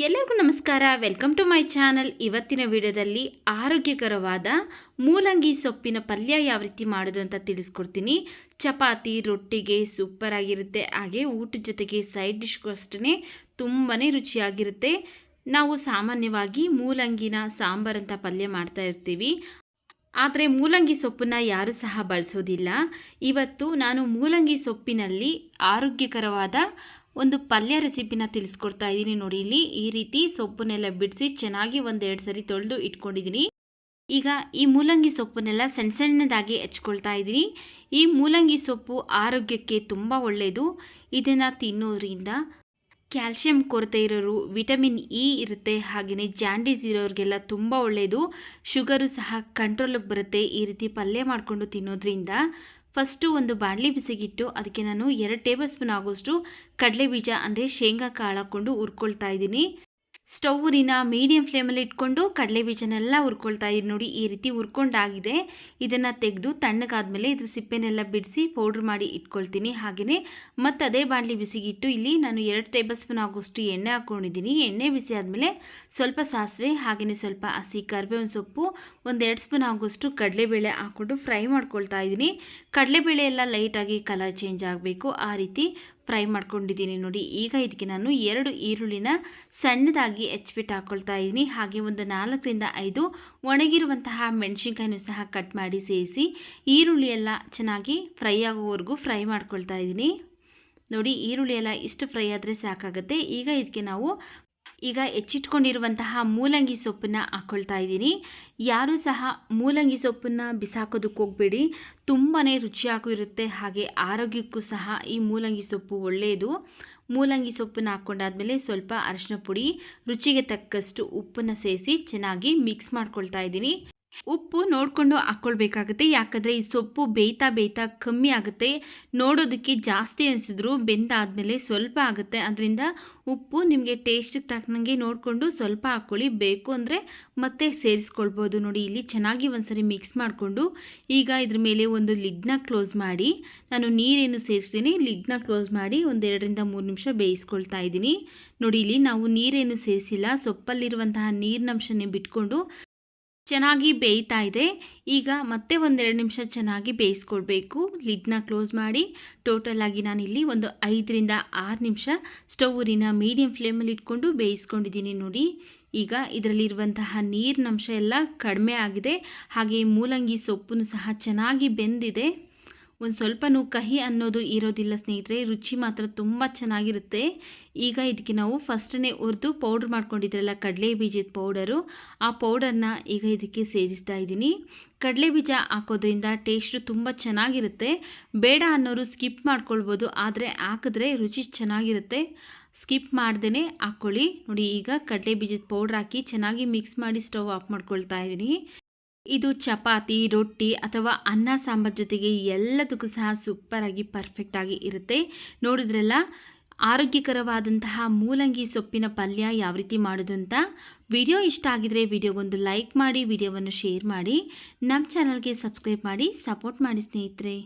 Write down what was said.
ಎಲ್ಲರಿಗೂ ನಮಸ್ಕಾರ. Welcome to my channel. ಇವತ್ತಿನ ವಿಡಿಯೋದಲ್ಲಿ ಆರೋಗ್ಯಕರವಾದ ಮೂಲಂಗಿ ಸೊಪ್ಪಿನ ಪಲ್ಯ ಯಾವ ರೀತಿ ಮಾಡೋದು ಅಂತ ತಿಳಿಸ್ಕೊಡ್ತೀನಿ. ಚಪಾತಿ ರೊಟ್ಟಿಗೆ ಸೂಪರ್ ಆಗಿರುತ್ತೆ. ಹಾಗೆ ಊಟದ ಜೊತೆಗೆ ಸೈಡ್ ಡಿಶ್ಗೂ ಅಷ್ಟೇ ತುಂಬಾ ರುಚಿಯಾಗಿರುತ್ತೆ. ನಾವು ಸಾಮಾನ್ಯವಾಗಿ ಮೂಲಂಗಿನ ಸಾಂಬಾರ್ ಅಂತ ಪಲ್ಯ ಮಾಡ್ತಾ ಇರ್ತೀವಿ, ಆದರೆ ಮೂಲಂಗಿ ಸೊಪ್ಪನ್ನು ಯಾರೂ ಸಹ ಬಳಸೋದಿಲ್ಲ. ಇವತ್ತು ನಾನು ಮೂಲಂಗಿ ಸೊಪ್ಪಿನಲ್ಲಿ ಆರೋಗ್ಯಕರವಾದ ಒಂದು ಪಲ್ಯ ರೆಸಿಪಿನ ತಿಳಿಸ್ಕೊಡ್ತಾ ಇದ್ದೀನಿ. ನೋಡಿ, ಇಲ್ಲಿ ಈ ರೀತಿ ಸೊಪ್ಪನ್ನೆಲ್ಲ ಬಿಡಿಸಿ ಚೆನ್ನಾಗಿ ಒಂದೆರಡು ಸರಿ ತೊಳೆದು ಇಟ್ಕೊಂಡಿದ್ದೀನಿ. ಈಗ ಈ ಮೂಲಂಗಿ ಸೊಪ್ಪನ್ನೆಲ್ಲ ಸಣ್ಣ ಸಣ್ಣದಾಗಿ ಹೆಚ್ಕೊಳ್ತಾ ಇದ್ದೀನಿ. ಈ ಮೂಲಂಗಿ ಸೊಪ್ಪು ಆರೋಗ್ಯಕ್ಕೆ ತುಂಬ ಒಳ್ಳೆಯದು. ಇದನ್ನು ತಿನ್ನೋದ್ರಿಂದ ಕ್ಯಾಲ್ಶಿಯಂ ಕೊರತೆ ಇರೋರು, ವಿಟಮಿನ್ ಇ ಇರುತ್ತೆ, ಹಾಗೆಯೇ ಜಾಂಡೀಸ್ ಇರೋರಿಗೆಲ್ಲ ತುಂಬ ಒಳ್ಳೆಯದು. ಶುಗರು ಸಹ ಕಂಟ್ರೋಲಿಗೆ ಬರುತ್ತೆ ಈ ರೀತಿ ಪಲ್ಯ ಮಾಡಿಕೊಂಡು ತಿನ್ನೋದ್ರಿಂದ. ಫಸ್ಟು ಒಂದು ಬಾಣಲಿ ಬಿಸಿಗಿಟ್ಟು ಅದಕ್ಕೆ ನಾನು 2 ಟೇಬಲ್ ಸ್ಪೂನ್ ಆಗೋಷ್ಟು ಕಡಲೆ ಬೀಜ ಅಂದರೆ ಶೇಂಗಾ ಕಾಳು ಹಾಕ್ಕೊಂಡು ಹುರ್ಕೊಳ್ತಾ ಇದ್ದೀನಿ. ಸ್ಟವ್ನ ಮೀಡಿಯಂ ಫ್ಲೇಮಲ್ಲಿ ಇಟ್ಕೊಂಡು ಕಡಲೆ ಬೀಜನೆಲ್ಲ ಹುರ್ಕೊಳ್ತಾ ಇದ್ದೀನಿ. ನೋಡಿ, ಈ ರೀತಿ ಹುರ್ಕೊಂಡಾಗಿದೆ. ಇದನ್ನು ತೆಗೆದು ತಣ್ಣಗಾದ್ಮೇಲೆ ಇದ್ರ ಸಿಪ್ಪೆನೆಲ್ಲ ಬಿಡಿಸಿ ಪೌಡ್ರ್ ಮಾಡಿ ಇಟ್ಕೊಳ್ತೀನಿ. ಹಾಗೆಯೇ ಮತ್ತು ಅದೇ ಬಾಣಲಿ ಬಿಸಿಗಿಟ್ಟು ಇಲ್ಲಿ ನಾನು 2 ಟೇಬಲ್ ಸ್ಪೂನ್ ಆಗೋಷ್ಟು ಎಣ್ಣೆ ಹಾಕ್ಕೊಂಡಿದ್ದೀನಿ. ಎಣ್ಣೆ ಬಿಸಿ ಆದಮೇಲೆ ಸ್ವಲ್ಪ ಸಾಸಿವೆ, ಹಾಗೆಯೇ ಸ್ವಲ್ಪ ಹಸಿ ಕರಿಬೇವಿನ ಸೊಪ್ಪು, 1-2 ಸ್ಪೂನ್ ಆಗೋಷ್ಟು ಕಡಲೆಬೇಳೆ ಹಾಕ್ಕೊಂಡು ಫ್ರೈ ಮಾಡ್ಕೊಳ್ತಾ ಇದ್ದೀನಿ. ಕಡಲೆಬೇಳೆ ಎಲ್ಲ ಲೈಟಾಗಿ ಕಲರ್ ಚೇಂಜ್ ಆಗಬೇಕು, ಆ ರೀತಿ ಫ್ರೈ ಮಾಡ್ಕೊಂಡಿದ್ದೀನಿ. ನೋಡಿ, ಈಗ ಇದಕ್ಕೆ ನಾನು 2 ಈರುಳ್ಳಿನ ಸಣ್ಣದಾಗಿ ಹೆಚ್ಚಿಬಿಟ್ಟು ಹಾಕ್ಕೊಳ್ತಾ ಇದ್ದೀನಿ. ಹಾಗೆ ಒಂದು 4-5 ಒಣಗಿರುವಂತಹ ಮೆಣಸಿನ್ಕಾಯಿನೂ ಸಹ ಕಟ್ ಮಾಡಿ ಸೇರಿಸಿ ಈರುಳ್ಳಿ ಎಲ್ಲ ಚೆನ್ನಾಗಿ ಫ್ರೈ ಆಗೋವರೆಗೂ ಫ್ರೈ ಮಾಡ್ಕೊಳ್ತಾ ಇದ್ದೀನಿ. ನೋಡಿ, ಈರುಳ್ಳಿ ಎಲ್ಲ ಇಷ್ಟು ಫ್ರೈ ಆದರೆ ಸಾಕಾಗುತ್ತೆ. ಈಗ ಇದಕ್ಕೆ ನಾವು ಹೆಚ್ಚಿಟ್ಕೊಂಡಿರುವಂತಹ ಮೂಲಂಗಿ ಸೊಪ್ಪನ್ನು ಹಾಕ್ಕೊಳ್ತಾ ಇದ್ದೀನಿ. ಯಾರೂ ಸಹ ಮೂಲಂಗಿ ಸೊಪ್ಪನ್ನು ಬಿಸಾಕೋದಕ್ಕೆ ಹೋಗಬೇಡಿ, ತುಂಬಾ ರುಚಿಯಾಗೂ ಇರುತ್ತೆ. ಹಾಗೆ ಆರೋಗ್ಯಕ್ಕೂ ಸಹ ಈ ಮೂಲಂಗಿ ಸೊಪ್ಪು ಒಳ್ಳೆಯದು. ಮೂಲಂಗಿ ಸೊಪ್ಪನ್ನು ಹಾಕ್ಕೊಂಡಾದ್ಮೇಲೆ ಸ್ವಲ್ಪ ಅರಿಶಿನ ಪುಡಿ, ರುಚಿಗೆ ತಕ್ಕಷ್ಟು ಉಪ್ಪನ್ನು ಸೇರಿಸಿ ಚೆನ್ನಾಗಿ ಮಿಕ್ಸ್ ಮಾಡ್ಕೊಳ್ತಾ ಇದ್ದೀನಿ. ಉಪ್ಪು ನೋಡಿಕೊಂಡು ಹಾಕ್ಕೊಳ್ಬೇಕಾಗುತ್ತೆ, ಯಾಕಂದರೆ ಈ ಸೊಪ್ಪು ಬೇಯ್ತಾ ಕಮ್ಮಿ ಆಗುತ್ತೆ. ನೋಡೋದಕ್ಕೆ ಜಾಸ್ತಿ ಅನಿಸಿದ್ರು ಬೆಂದಾದಮೇಲೆ ಸ್ವಲ್ಪ ಆಗುತ್ತೆ. ಅದರಿಂದ ಉಪ್ಪು ನಿಮಗೆ ಟೇಸ್ಟಿಗೆ ತಕ್ಕನಂಗೆ ನೋಡಿಕೊಂಡು ಸ್ವಲ್ಪ ಹಾಕ್ಕೊಳ್ಳಿ, ಬೇಕು ಅಂದರೆ ಮತ್ತೆ ಸೇರಿಸ್ಕೊಳ್ಬೋದು. ನೋಡಿ, ಇಲ್ಲಿ ಚೆನ್ನಾಗಿ ಒಂದ್ಸರಿ ಮಿಕ್ಸ್ ಮಾಡಿಕೊಂಡು ಈಗ ಇದ್ರ ಮೇಲೆ ಒಂದು ಲಿಡ್ನ ಕ್ಲೋಸ್ ಮಾಡಿ, ನಾನು ನೀರೇನು ಸೇರಿಸ್ತೀನಿ, ಲಿಡ್ನ ಕ್ಲೋಸ್ ಮಾಡಿ 1-2-3 ನಿಮಿಷ ಬೇಯಿಸ್ಕೊಳ್ತಾ ಇದ್ದೀನಿ. ನೋಡಿ, ಇಲ್ಲಿ ನಾವು ನೀರೇನು ಸೇರಿಸಿಲ್ಲ, ಸೊಪ್ಪಲ್ಲಿರುವಂತಹ ನೀರಿನಂಶನೇ ಬಿಟ್ಕೊಂಡು ಚೆನ್ನಾಗಿ ಬೇಯ್ತಾ ಇದೆ. ಈಗ ಮತ್ತೆ 1-2 ನಿಮಿಷ ಚೆನ್ನಾಗಿ ಬೇಯಿಸ್ಕೊಳ್ಬೇಕು. ಲಿಡ್ನ ಕ್ಲೋಸ್ ಮಾಡಿ ಟೋಟಲಾಗಿ ನಾನಿಲ್ಲಿ ಒಂದು 5-6 ನಿಮಿಷ ಸ್ಟವ್ನ ಮೀಡಿಯಂ ಫ್ಲೇಮಲ್ಲಿ ಇಟ್ಕೊಂಡು ಬೇಯಿಸ್ಕೊಂಡಿದ್ದೀನಿ. ನೋಡಿ, ಈಗ ಇದರಲ್ಲಿರುವಂತಹ ನೀರಿನಂಶ ಎಲ್ಲ ಕಡಿಮೆ ಆಗಿದೆ. ಹಾಗೆ ಮೂಲಂಗಿ ಸೊಪ್ಪು ಸಹ ಚೆನ್ನಾಗಿ ಬೆಂದಿದೆ. ಒಂದು ಸ್ವಲ್ಪನೂ ಕಹಿ ಅನ್ನೋದು ಇರೋದಿಲ್ಲ ಸ್ನೇಹಿತರೆ, ರುಚಿ ಮಾತ್ರ ತುಂಬ ಚೆನ್ನಾಗಿರುತ್ತೆ. ಈಗ ಇದಕ್ಕೆ ನಾವು ಫಸ್ಟೇ ಹುರಿದು ಪೌಡ್ರ್ ಮಾಡ್ಕೊಂಡಿದ್ರಲ್ಲ ಕಡಲೆ ಬೀಜದ ಪೌಡರು, ಆ ಪೌಡರ್ನ ಈಗ ಇದಕ್ಕೆ ಸೇರಿಸ್ತಾ ಇದ್ದೀನಿ. ಕಡಲೆ ಬೀಜ ಹಾಕೋದ್ರಿಂದ ಟೇಸ್ಟು ತುಂಬ ಚೆನ್ನಾಗಿರುತ್ತೆ. ಬೇಡ ಅನ್ನೋರು ಸ್ಕಿಪ್ ಮಾಡ್ಕೊಳ್ಬೋದು, ಆದರೆ ಹಾಕಿದ್ರೆ ರುಚಿ ಚೆನ್ನಾಗಿರುತ್ತೆ. ಸ್ಕಿಪ್ ಮಾಡ್ದೇ ಹಾಕ್ಕೊಳ್ಳಿ. ನೋಡಿ, ಈಗ ಕಡಲೆ ಬೀಜದ ಪೌಡ್ರ್ ಹಾಕಿ ಚೆನ್ನಾಗಿ ಮಿಕ್ಸ್ ಮಾಡಿ ಸ್ಟವ್ ಆಫ್ ಮಾಡ್ಕೊಳ್ತಾ ಇದ್ದೀನಿ. ಇದು ಚಪಾತಿ, ರೊಟ್ಟಿ ಅಥವಾ ಅನ್ನ ಸಾಂಬಾರ್ ಜೊತೆಗೆ ಎಲ್ಲದಕ್ಕೂ ಸಹ ಸೂಪರಾಗಿ ಪರ್ಫೆಕ್ಟಾಗಿ ಇರುತ್ತೆ. ನೋಡಿದ್ರಲ್ಲ, ಆರೋಗ್ಯಕರವಾದಂತಹ ಮೂಲಂಗಿ ಸೊಪ್ಪಿನ ಪಲ್ಯ ಯಾವ ರೀತಿ ಮಾಡೋದು ಅಂತ. ವಿಡಿಯೋ ಇಷ್ಟ ಆಗಿದರೆ ವಿಡಿಯೋಗೊಂದು ಲೈಕ್ ಮಾಡಿ, ವಿಡಿಯೋವನ್ನು ಶೇರ್ ಮಾಡಿ, ನಮ್ಮ ಚಾನಲ್ಗೆ ಸಬ್ಸ್ಕ್ರೈಬ್ ಮಾಡಿ ಸಪೋರ್ಟ್ ಮಾಡಿ ಸ್ನೇಹಿತರೆ.